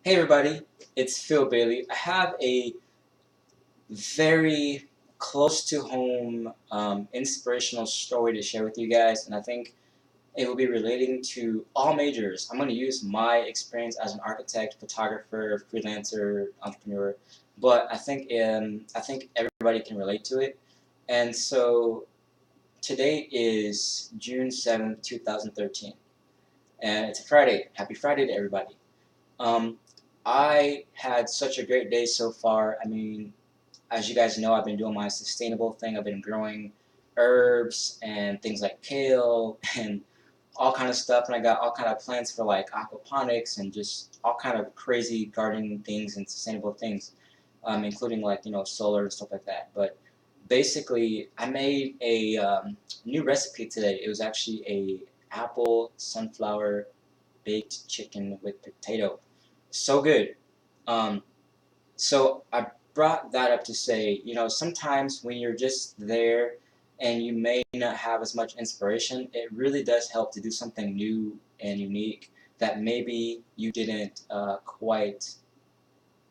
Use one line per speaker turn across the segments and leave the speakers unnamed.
Hey everybody, it's Phil Bailey. I have a very close to home inspirational story to share with you guys, and I think it will be relating to all majors. I'm going to use my experience as an architect, photographer, freelancer, entrepreneur, but I think everybody can relate to it. And so today is June 7th, 2013, and it's a Friday. Happy Friday to everybody. Um, I had such a great day so far. I mean, as you guys know, I've been doing my sustainable thing. I've been growing herbs and things like kale and all kind of stuff, and I got all kind of plants for like aquaponics and just all kind of crazy gardening things and sustainable things, including like solar and stuff like that. But basically, I made a new recipe today. It was actually a apple sunflower baked chicken with potato. So good. Um, so I brought that up to say, sometimes when you're just there and you may not have as much inspiration, it really does help to do something new and unique that maybe you didn't quite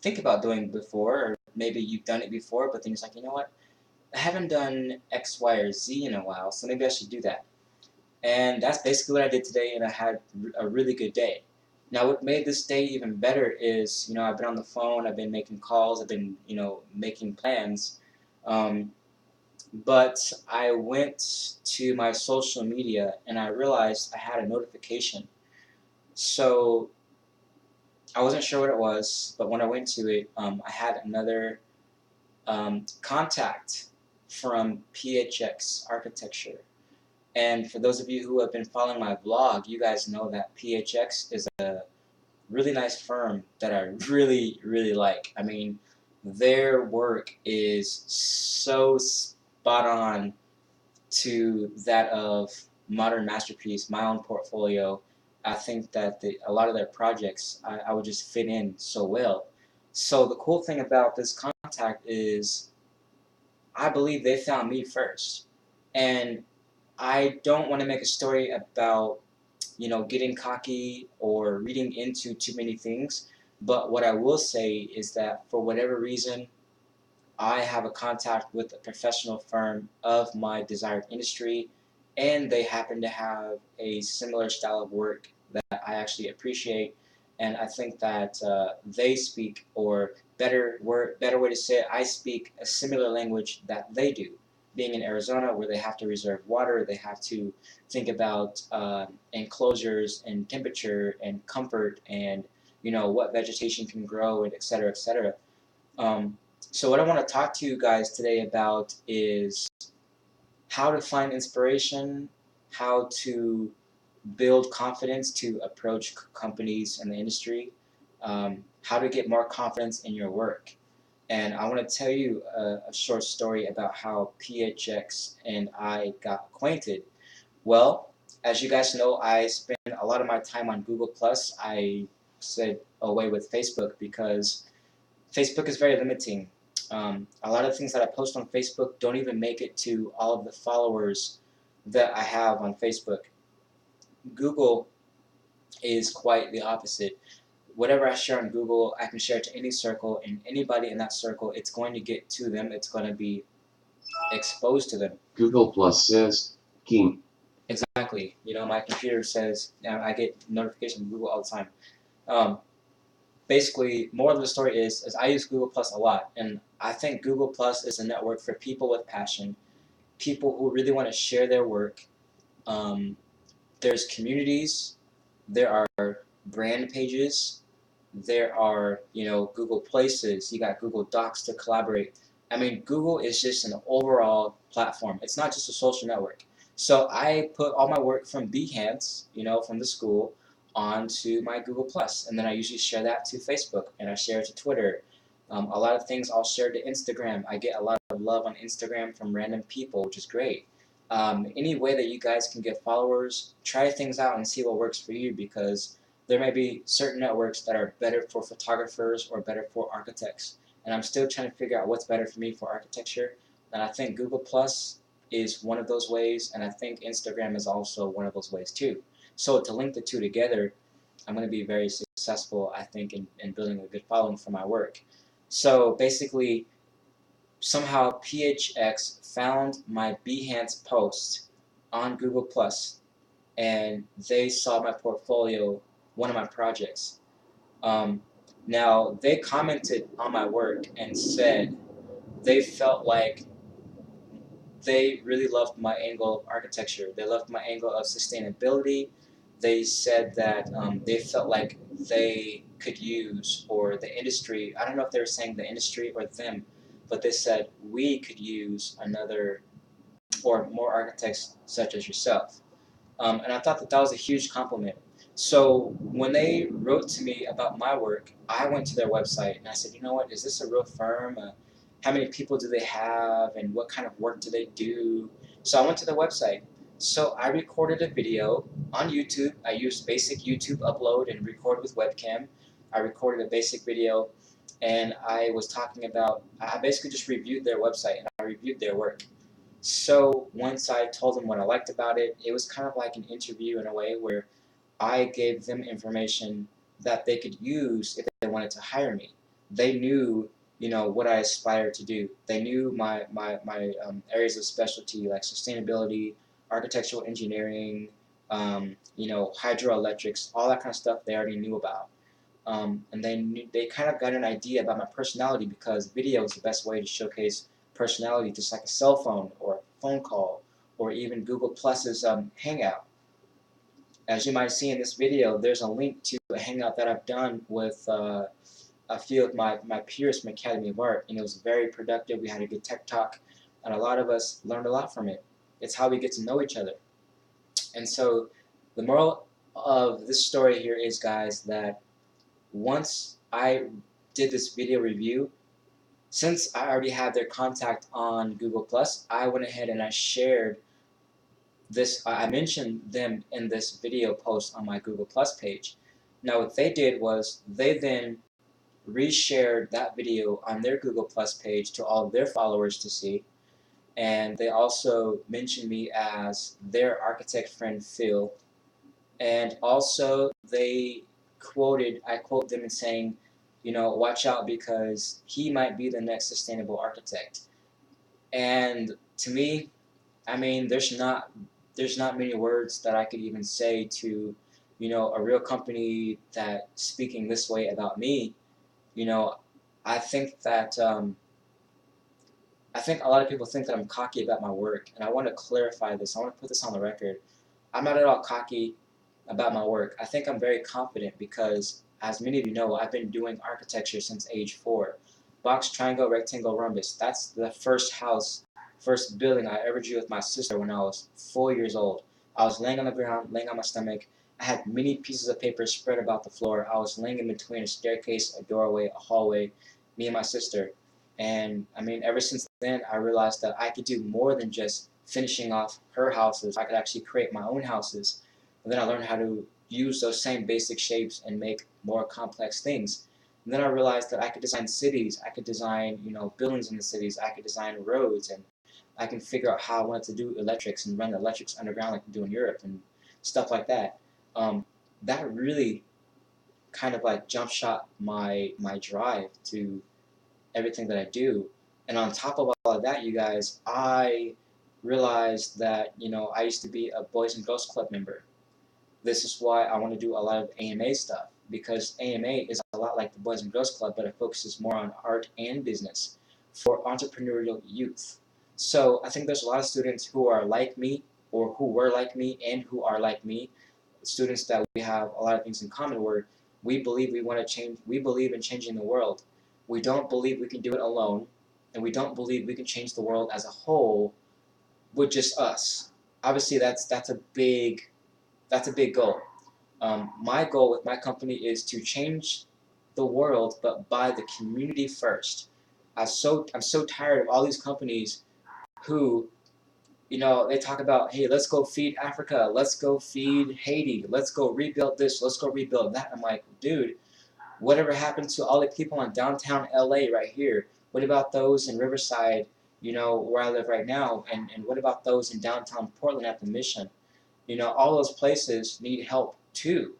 think about doing before, or maybe you've done it before, but then you're like, you know what? I haven't done X, Y, or Z in a while, so maybe I should do that. And that's basically what I did today, and I had a really good day. Now, what made this day even better is, I've been on the phone, I've been making calls, I've been, making plans. Um, but I went to my social media and I realized I had a notification. So I wasn't sure what it was, but when I went to it, I had another contact from PHX Architecture. And for those of you who have been following my blog, you guys know that PHX is a really nice firm that I really, really like. I mean, their work is so spot on to that of Modern Masterpiece, my own portfolio. I think that a lot of their projects, I would just fit in so well. So the cool thing about this contact is I believe they found me first. And I don't want to make a story about, getting cocky or reading into too many things. But what I will say is that for whatever reason, I have a contact with a professional firm of my desired industry, and they happen to have a similar style of work that I actually appreciate. And I think that they speak, or better way to say it, I speak a similar language that they do. Being in Arizona, where they have to reserve water, they have to think about enclosures and temperature and comfort and what vegetation can grow and et cetera, et cetera. Um, so what I want to talk to you guys today about is how to find inspiration, how to build confidence to approach companies in the industry, how to get more confidence in your work. And I want to tell you a short story about how PHX and I got acquainted. Well, as you guys know, I spend a lot of my time on Google Plus. I said away with Facebook because Facebook is very limiting. A lot of things that I post on Facebook don't even make it to all of the followers that I have on Facebook. Google is quite the opposite. Whatever I share on Google, I can share it to any circle, and anybody in that circle, it's going to get to them. It's going to be exposed to them.
Google Plus says King.
Exactly. My computer says, I get notifications from Google all the time. Um, Basically, moral of the story is I use Google Plus a lot, and I think Google Plus is a network for people with passion, people who really want to share their work. Um, there's communities, there are brand pages, there are Google Places. You got Google Docs to collaborate. I mean, Google is just an overall platform. It's not just a social network. So I put all my work from Behance, from the school, onto my Google Plus, and then I usually share that to Facebook and I share it to Twitter. A lot of things I'll share to Instagram. I get a lot of love on Instagram from random people, which is great. Any way that you guys can get followers, try things out and see what works for you, because there may be certain networks that are better for photographers or better for architects. And I'm still trying to figure out what's better for me for architecture. And I think Google Plus is one of those ways, and I think Instagram is also one of those ways too. So to link the two together, I'm going to be very successful, I think, in building a good following for my work. So basically, somehow PHX found my Behance post on Google Plus, and they saw my portfolio, one of my projects. Um, Now they commented on my work and said they felt like they really loved my angle of architecture. They loved my angle of sustainability. They said that they felt like they could use, or the industry, I don't know if they were saying the industry or them, but they said we could use another or more architects such as yourself. And I thought that that was a huge compliment. So when they wrote to me about my work, I went to their website and I said, you know what, is this a real firm? How many people do they have, and what kind of work do they do? So I went to their website. So I recorded a video on YouTube. I used basic YouTube upload and record with webcam. I recorded a basic video, and I was talking about, I basically just reviewed their website and I reviewed their work. So once I told them what I liked about it, it was kind of like an interview in a way where I gave them information that they could use if they wanted to hire me. They knew, what I aspired to do. They knew my areas of specialty like sustainability, architectural engineering, hydroelectrics, all that kind of stuff they already knew about. And they kind of got an idea about my personality because video is the best way to showcase personality, just like a cell phone or a phone call or even Google Plus's Hangout. As you might see in this video, there's a link to a Hangout that I've done with a few of my peers from Academy of Art, and it was very productive. We had a good tech talk, and a lot of us learned a lot from it. It's how we get to know each other. And so the moral of this story here is, guys, that once I did this video review, since I already had their contact on Google Plus, I went ahead and I shared this. I mentioned them in this video post on my Google Plus page. Now what they did was they then reshared that video on their Google Plus page to all of their followers to see, and they also mentioned me as their architect friend Phil, and also they I quote them in saying, watch out because he might be the next sustainable architect. And to me, I mean, there's not many words that I could even say to, a real company that speaking this way about me. You know, I think that I think a lot of people think that I'm cocky about my work, and I want to clarify this. I want to put this on the record. I'm not at all cocky about my work. I think I'm very confident because, as many of you know, I've been doing architecture since age 4. Box, triangle, rectangle, rhombus. That's the first building I ever drew with my sister when I was 4 years old. I was laying on the ground, laying on my stomach. I had many pieces of paper spread about the floor. I was laying in between a staircase, a doorway, a hallway, me and my sister. And I mean, ever since then, I realized that I could do more than just finishing off her houses. I could actually create my own houses. And then I learned how to use those same basic shapes and make more complex things. And then I realized that I could design cities. I could design, buildings in the cities. I could design roads, and I can figure out how I wanted to do electrics and run the electrics underground like we do in Europe and stuff like that. Um, that really kind of like jump shot my drive to everything that I do. And on top of all of that, you guys, I realized that, I used to be a Boys and Girls Club member. This is why I want to do a lot of AMA stuff, because AMA is a lot like the Boys and Girls Club, but it focuses more on art and business for entrepreneurial youth. So I think there's a lot of students who are like me, or who were like me, and who are like me, students that we have a lot of things in common where we believe in changing the world. We don't believe we can do it alone, and we don't believe we can change the world as a whole with just us. Obviously, that's a big goal. My goal with my company is to change the world, but by the community first. I'm so tired of all these companies who, they talk about, hey, let's go feed Africa, let's go feed Haiti, let's go rebuild this, let's go rebuild that. I'm like, dude, whatever happened to all the people in downtown LA right here? What about those in Riverside, where I live right now? And what about those in downtown Portland at the Mission? All those places need help too.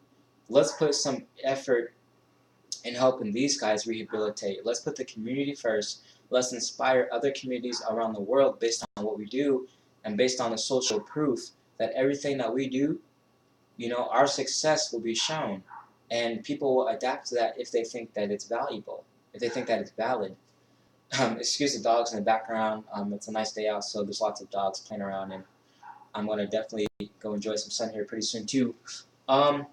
let's put some effort in helping these guys rehabilitate. Let's put the community first. Let's inspire other communities around the world based on what we do and based on the social proof that everything that we do, our success will be shown. And people will adapt to that if they think that it's valuable, if they think that it's valid. Excuse the dogs in the background. It's a nice day out, so there's lots of dogs playing around, and I'm going to definitely go enjoy some sun here pretty soon, too. Um,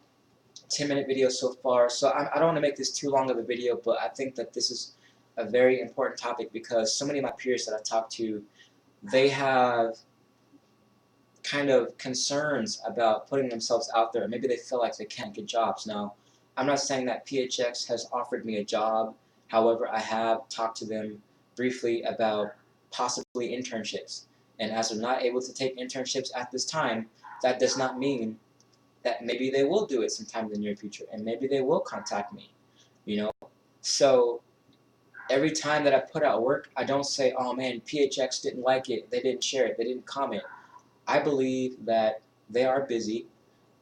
10-minute video so far. So I don't want to make this too long of a video, but I think that this is a very important topic because so many of my peers that I talk to, they have kind of concerns about putting themselves out there. Maybe they feel like they can't get jobs. Now, I'm not saying that PHX has offered me a job. However, I have talked to them briefly about possibly internships. And as they're not able to take internships at this time, that does not mean that maybe they will do it sometime in the near future, and maybe they will contact me, So every time that I put out work, I don't say, oh man, PHX didn't like it, they didn't share it, they didn't comment. I believe that they are busy,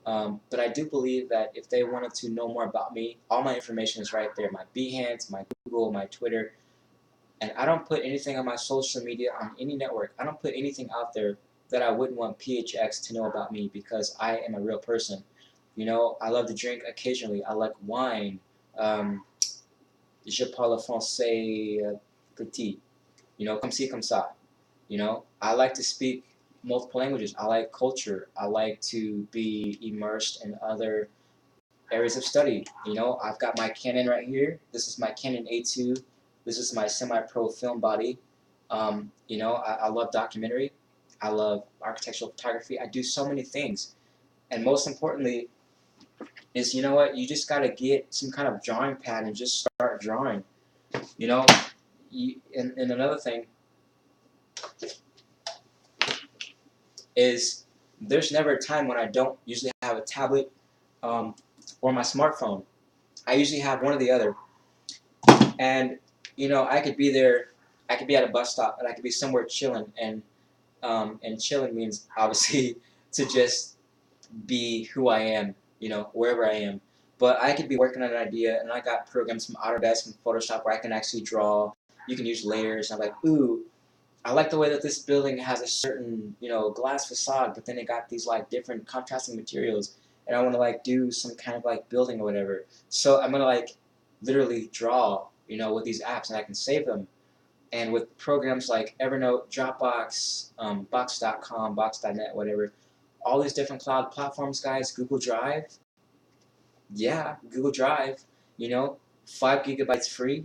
but I do believe that if they wanted to know more about me, all my information is right there, my Behance, my Google, my Twitter, and I don't put anything on my social media on any network. I don't put anything out there that I wouldn't want PHX to know about me because I am a real person. I love to drink occasionally. I like wine. Je parle français petit. Comme ci, comme ça. I like to speak multiple languages. I like culture. I like to be immersed in other areas of study. I've got my Canon right here. This is my Canon A2. This is my semi-pro film body. I love documentary. I love architectural photography. I do so many things. And most importantly is, you know what, you just got to get some kind of drawing pad and just start drawing. And another thing is there's never a time when I don't usually have a tablet or my smartphone. I usually have one or the other. And, I could be there, I could be at a bus stop, and I could be somewhere chilling. And chilling means, obviously, to just be who I am, wherever I am. But I could be working on an idea, and I got programs from Autodesk and Photoshop where I can actually draw. You can use layers. And I'm like, ooh, I like the way that this building has a certain, glass facade, but then it got these like different contrasting materials, and I want to like do some kind of like building or whatever. So I'm gonna like literally draw, with these apps, and I can save them. And with programs like Evernote, Dropbox, Box.com, Box.net, whatever, all these different cloud platforms, guys, Google Drive, yeah, Google Drive, 5 GB free.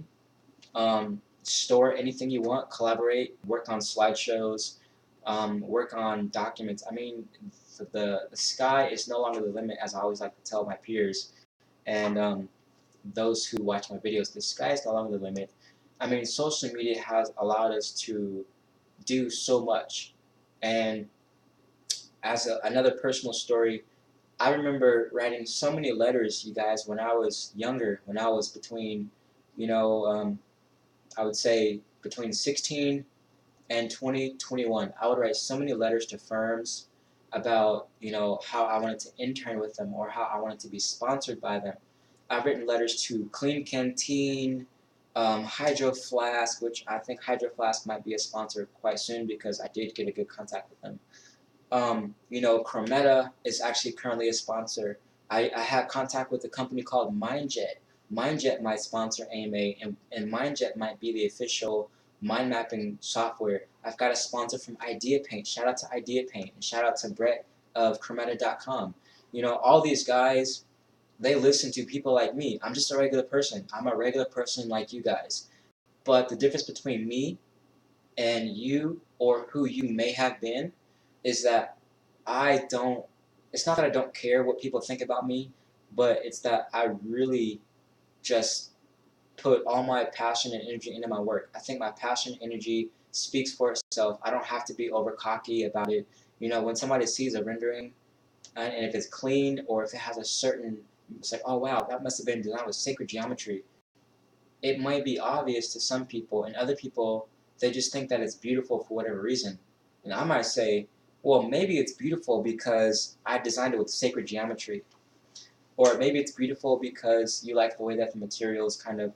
Store anything you want, collaborate, work on slideshows, work on documents. I mean, the sky is no longer the limit, as I always like to tell my peers and those who watch my videos. The sky is no longer the limit. I mean, social media has allowed us to do so much. And as another personal story, I remember writing so many letters, you guys, when I was younger, when I was between, you know, I would say between 16 and 2021. I would write so many letters to firms about, how I wanted to intern with them or how I wanted to be sponsored by them. I've written letters to Clean Canteen, Hydro Flask, which I think Hydro Flask might be a sponsor quite soon because I did get a good contact with them. Chrometa is actually currently a sponsor. I had contact with a company called MindJet. MindJet might sponsor AMA, and MindJet might be the official mind mapping software. I've got a sponsor from IdeaPaint. Shout out to IdeaPaint, and shout out to Brett of Chrometa.com. All these guys, they listen to people like me. I'm just a regular person. I'm a regular person like you guys. But the difference between me and you, or who you may have been, is that it's not that I don't care what people think about me, but it's that I really just put all my passion and energy into my work. I think my passion and energy speaks for itself. I don't have to be over cocky about it. When somebody sees a rendering, and if it's clean or if it has a certain, it's like, oh wow, that must have been designed with sacred geometry. It might be obvious to some people, and other people, they just think that it's beautiful for whatever reason. And I might say, well, maybe it's beautiful because I designed it with sacred geometry. or maybe it's beautiful because you like the way that the materials kind of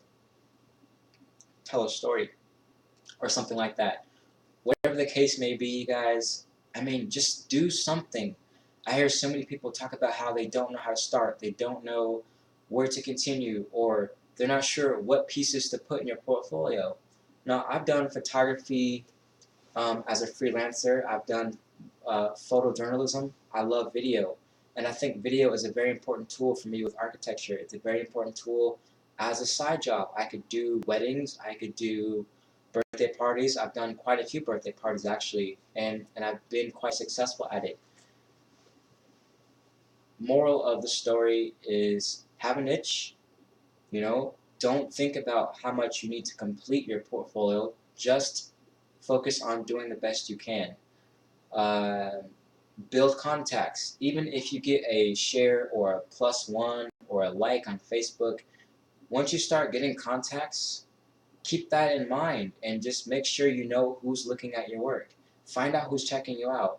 tell a story or something like that. Whatever the case may be, you guys, I mean, just do something. I hear so many people talk about how they don't know how to start, they don't know where to continue, or they're not sure what pieces to put in your portfolio. Now, I've done photography as a freelancer. I've done photojournalism. I love video. And I think video is a very important tool for me with architecture. It's a very important tool as a side job. I could do weddings. I could do birthday parties. I've done quite a few birthday parties actually, and I've been quite successful at it. Moral of the story is have a niche. You know, don't think about how much you need to complete your portfolio. Just focus on doing the best you can. Uh, Build contacts. Even if you get a share or a +1 or a like on Facebook, once you start getting contacts, keep that in mind and just make sure you know who's looking at your work. Find out who's checking you out.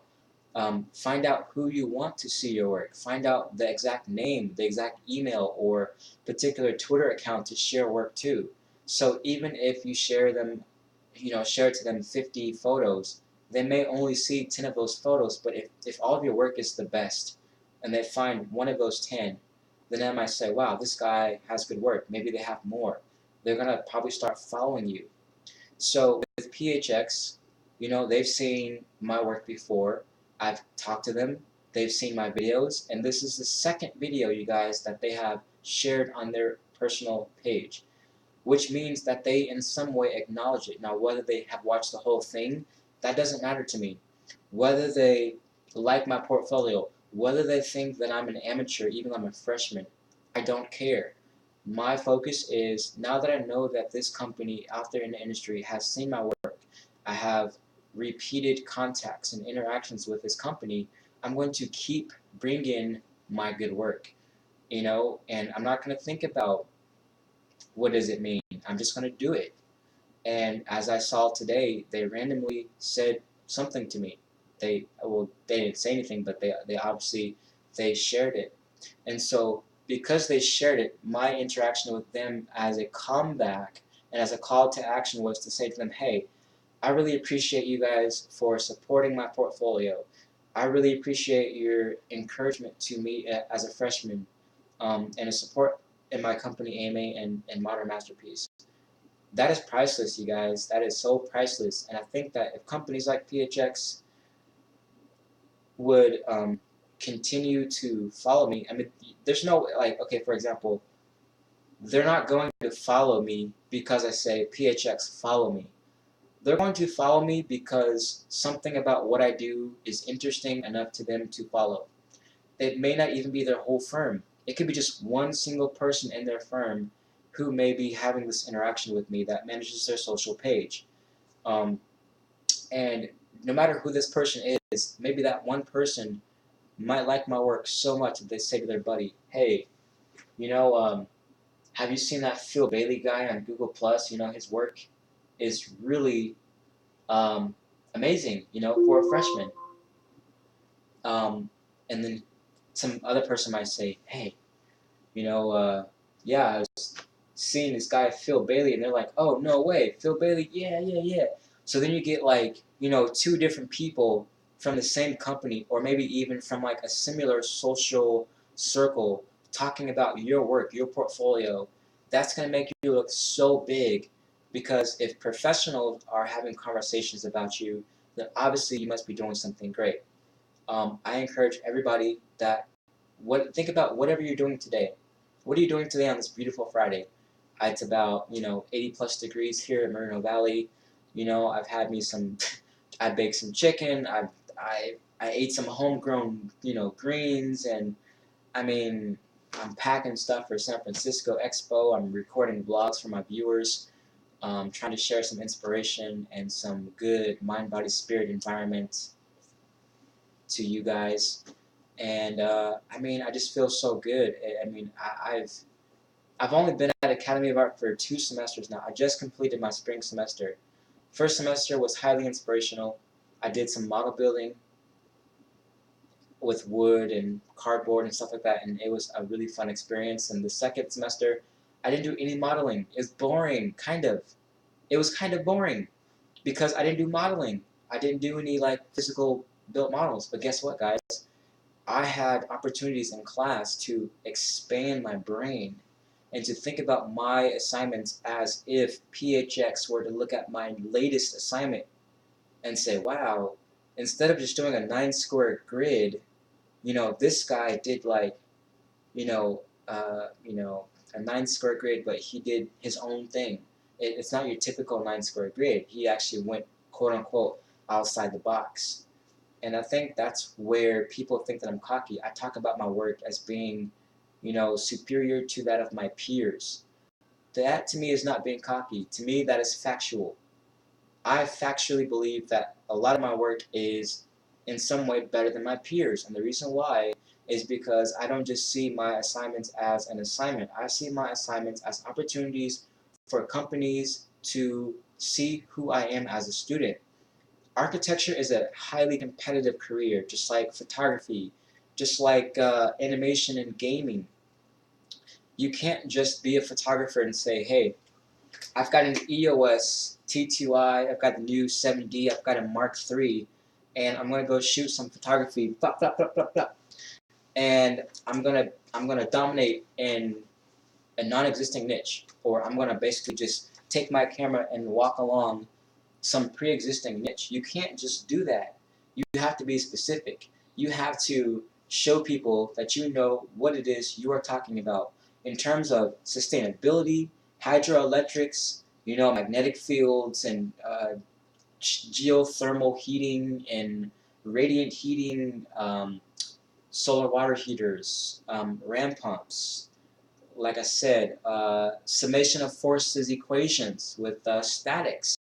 Find out who you want to see your work. Find out the exact name, the exact email, or particular Twitter account to share work to. So even if you share them, share to them 50 photos, they may only see 10 of those photos. But if all of your work is the best, and they find one of those 10, then they might say, wow, this guy has good work. Maybe they have more. They're gonna probably start following you. So with PHX, they've seen my work before. I've talked to them. They've seen my videos, and this is the second video, you guys, that they have shared on their personal page, which means that they in some way acknowledge it. Now, whether they have watched the whole thing, that doesn't matter to me. Whether they like my portfolio, whether they think that I'm an amateur, even though I'm a freshman, I don't care. My focus is, now that I know that this company out there in the industry has seen my work, I have repeated contacts and interactions with this company, I'm going to keep bringing my good work, and I'm not going to think about what does it mean. I'm just going to do it. And as I saw today, they randomly said something to me. They didn't say anything, but they obviously they shared it. And so because they shared it, my interaction with them as a comeback and as a call to action was to say to them, hey, I really appreciate you guys for supporting my portfolio. I really appreciate your encouragement to me as a freshman, and a support in my company AMA and Modern Masterpiece. That is priceless, you guys. That is so priceless. And I think that if companies like PHX would continue to follow me, I mean, there's no, like, okay, for example, they're not going to follow me because I say, PHX, follow me. They're going to follow me because something about what I do is interesting enough to them to follow. It may not even be their whole firm. It could be just one single person in their firm who may be having this interaction with me that manages their social page. Um, and no matter who this person is, maybe that one person might like my work so much that they say to their buddy, hey, you know, have you seen that Phil Bailey guy on Google Plus? His work is really amazing, for a freshman. And then some other person might say, hey, yeah, I was seeing this guy Phil Bailey, and they're like, oh, no way, Phil Bailey, yeah, yeah, yeah. So then you get like, two different people from the same company, or maybe even from like a similar social circle, talking about your work, your portfolio. That's going to make you look so big, because if professionals are having conversations about you, then obviously you must be doing something great. I encourage everybody that think about whatever you're doing today. What are you doing today on this beautiful Friday? It's about 80 plus degrees here in Moreno Valley. I've had me some. I baked some chicken. I ate some homegrown greens, and I mean I'm packing stuff for San Francisco Expo. I'm recording vlogs for my viewers. Trying to share some inspiration and some good mind, body, spirit environment to you guys. And I mean, I just feel so good. I mean, I've only been at Academy of Art for 2 semesters now. I just completed my spring semester. First semester was highly inspirational. I did some model building. with wood and cardboard and stuff like that, and it was a really fun experience. And the second semester, I didn't do any modeling. It was boring, kind of. It was kind of boring because I didn't do modeling. I didn't do any like physical built models. But guess what, guys? I had opportunities in class to expand my brain and to think about my assignments as if PHX were to look at my latest assignment and say, wow, instead of just doing a 9 square grid, this guy did like, you know, a 9 square grid, but he did his own thing. It's not your typical 9 square grid. He actually went, quote unquote, outside the box. And I think that's where people think that I'm cocky. I talk about my work as being, superior to that of my peers. That to me is not being cocky. To me, that is factual. I factually believe that a lot of my work is in some way better than my peers. And the reason why is because I don't just see my assignments as an assignment. I see my assignments as opportunities for companies to see who I am as a student. Architecture is a highly competitive career, just like photography, just like animation and gaming. You can't just be a photographer and say, hey, I've got an EOS T2i, I've got the new 7D, I've got a Mark III, and I'm gonna go shoot some photography, blah, blah, blah, blah, blah. And I'm gonna dominate in a non-existing niche, or I'm gonna basically just take my camera and walk along some pre-existing niche. You can't just do that. You have to be specific. You have to show people that you know what it is you are talking about in terms of sustainability, hydroelectrics, magnetic fields, and geothermal heating and radiant heating, solar water heaters, ram pumps. Like I said, summation of forces equations with statics.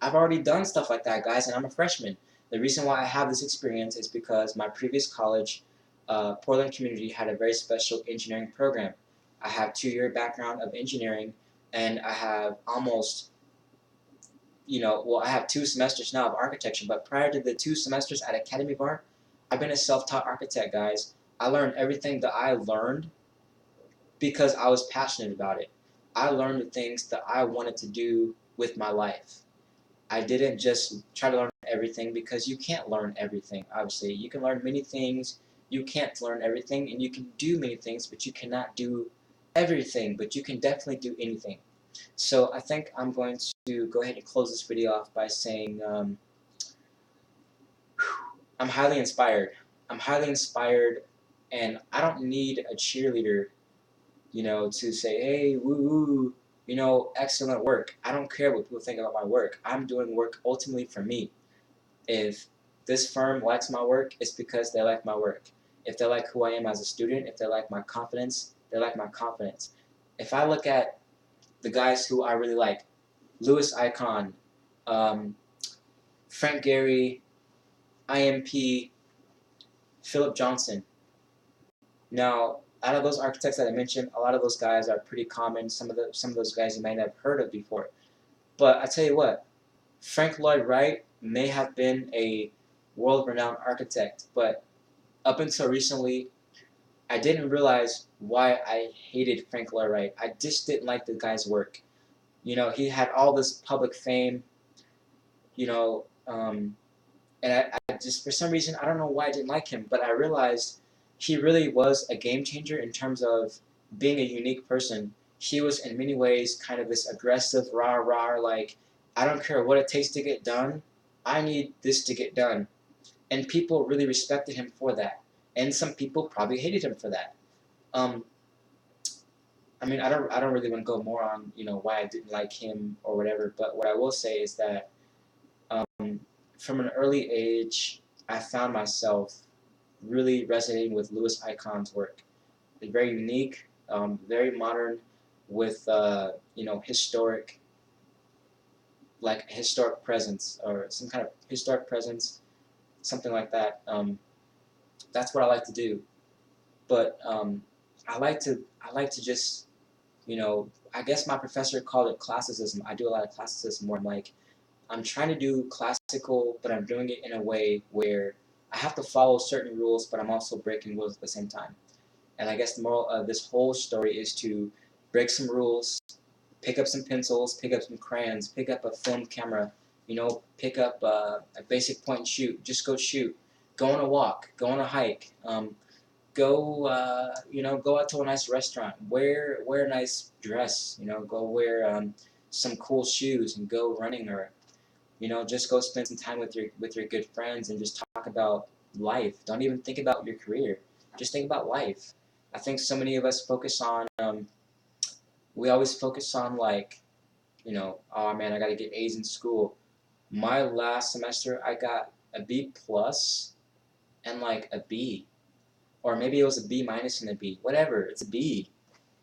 I've already done stuff like that, guys, and I'm a freshman. The reason why I have this experience is because my previous college, Portland Community, had a very special engineering program. I have 2-year background of engineering, and I have almost, I have 2 semesters now of architecture, but prior to the 2 semesters at Academy of Art, I've been a self-taught architect, guys. I learned everything that I learned because I was passionate about it. I learned the things that I wanted to do with my life. I didn't just try to learn everything because you can't learn everything, obviously. You can learn many things, you can't learn everything, and you can do many things, but you cannot do everything, but you can definitely do anything. So I think I'm going to go ahead and close this video off by saying I'm highly inspired. I'm highly inspired, and I don't need a cheerleader, to say, hey, woo woo, excellent work. I don't care what people think about my work. I'm doing work ultimately for me. If this firm likes my work, it's because they like my work. If they like who I am as a student, if they like my confidence, they like my confidence. If I look at the guys who I really like, Louis Icon, Frank Gehry, IMP, Philip Johnson. Now, out of those architects that I mentioned, a lot of those guys are pretty common. Some of those guys you might have heard of before. But I tell you what, Frank Lloyd Wright may have been a world-renowned architect, but up until recently, I didn't realize why I hated Frank Lloyd Wright. I just didn't like the guy's work. He had all this public fame, you know, um, and I just, for some reason, I don't know why I didn't like him, but I realized he really was a game changer in terms of being a unique person. He was in many ways kind of this aggressive, rah-rah, like, I don't care what it takes to get done, I need this to get done. And people really respected him for that. And some people probably hated him for that. Um, I don't really want to go more on, why I didn't like him or whatever, but what I will say is that um, from an early age, I found myself really resonating with Louis Icon's work. It's very unique, very modern, with historic, like historic presence or some kind of historic presence, something like that. That's what I like to do. But I like to just, I guess my professor called it classicism. I do a lot of classicism where I'm trying to do classical, but I'm doing it in a way where I have to follow certain rules, but I'm also breaking rules at the same time. And I guess the moral of this whole story is to break some rules, pick up some pencils, pick up some crayons, pick up a film camera, pick up a basic point and shoot. Just go shoot. Go on a walk. Go on a hike. Go out to a nice restaurant. Wear a nice dress. Go wear some cool shoes and go running, or just go spend some time with your good friends and just talk about life. Don't even think about your career. Just think about life. I think so many of us focus on we always focus on like, oh man, I got to get A's in school. My last semester, I got a B plus and like a B, or maybe it was a B minus and a B. Whatever, it's a B.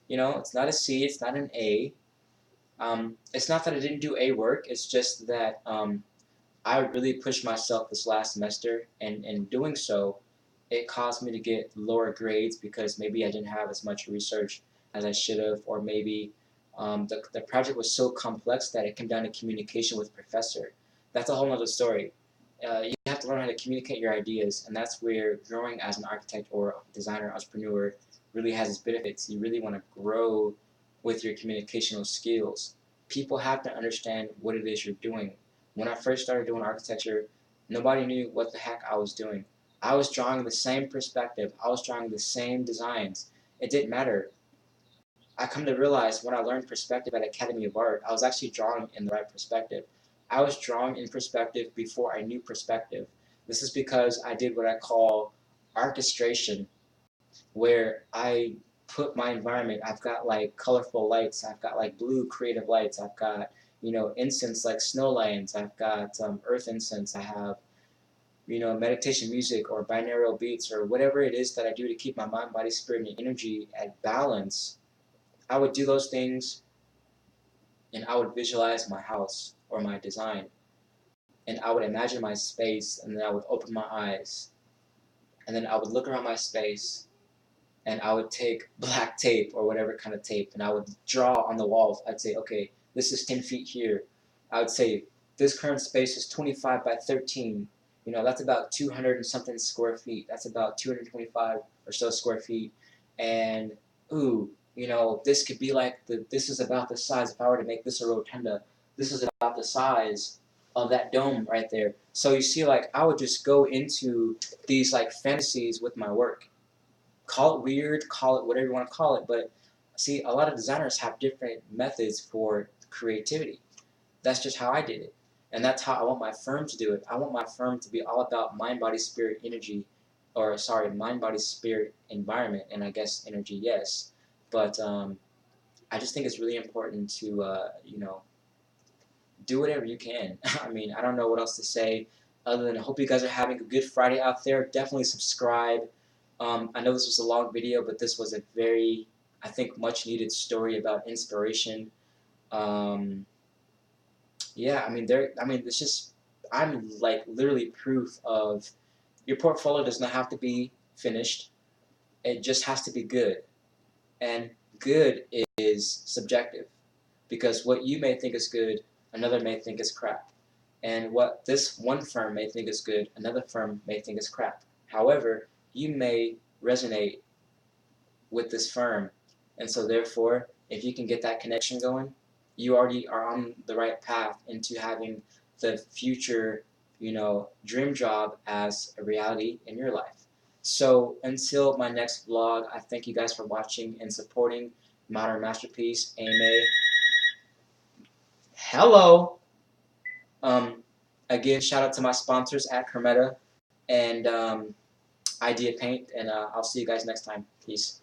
It's not a C. It's not an A. It's not that I didn't do A work. It's just that I really pushed myself this last semester, and in doing so, it caused me to get lower grades because maybe I didn't have as much research as I should have, or maybe the project was so complex that it came down to communication with professor. That's a whole other story. You have to learn how to communicate your ideas, and that's where growing as an architect or designer entrepreneur really has its benefits. You really want to grow with your communicational skills. People have to understand what it is you're doing. When I first started doing architecture, nobody knew what the heck I was doing. I was drawing the same perspective. I was drawing the same designs. It didn't matter. I come to realize when I learned perspective at Academy of Art, I was actually drawing in the right perspective. I was drawing in perspective before I knew perspective. This is because I did what I call orchestration, where I put my environment. I've got like colorful lights. I've got like blue creative lights. I've got incense like snow lions. I've got earth incense. I have meditation music or binaural beats or whatever it is that I do to keep my mind, body, spirit, and energy at balance. I would do those things, and I would visualize my house or my design, and I would imagine my space, and then I would open my eyes, and then I would look around my space, and I would take black tape or whatever kind of tape, and I would draw on the walls. I'd say, okay, this is 10 feet here. I would say, this current space is 25 by 13. That's about 200 and something square feet. That's about 225 or so square feet. And, ooh, this could be like, this is about the size, if I were to make this a rotunda, this is about the size of that dome right there. So you see, like, I would just go into these, like, fantasies with my work. Call it weird, call it whatever you want to call it, but see, a lot of designers have different methods for creativity. That's just how I did it. And that's how I want my firm to do it. I want my firm to be all about mind, body, spirit, energy, or sorry, mind, body, spirit, environment, and I guess energy, yes. But I just think it's really important to, do whatever you can. I mean, I don't know what else to say other than I hope you guys are having a good Friday out there. Definitely subscribe. I know this was a long video, but this was a very, I think, much needed story about inspiration. Um, yeah, it's just, I'm like literally proof of your portfolio does not have to be finished. It just has to be good. And good is subjective because what you may think is good, another may think is crap. And what this one firm may think is good, another firm may think is crap. However, you may resonate with this firm. And so therefore, if you can get that connection going, you already are on the right path into having the future, dream job as a reality in your life. So until my next vlog, I thank you guys for watching and supporting Modern Masterpiece, AMA. Hello! Again, shout out to my sponsors at Hermeta and Idea Paint, and I'll see you guys next time. Peace.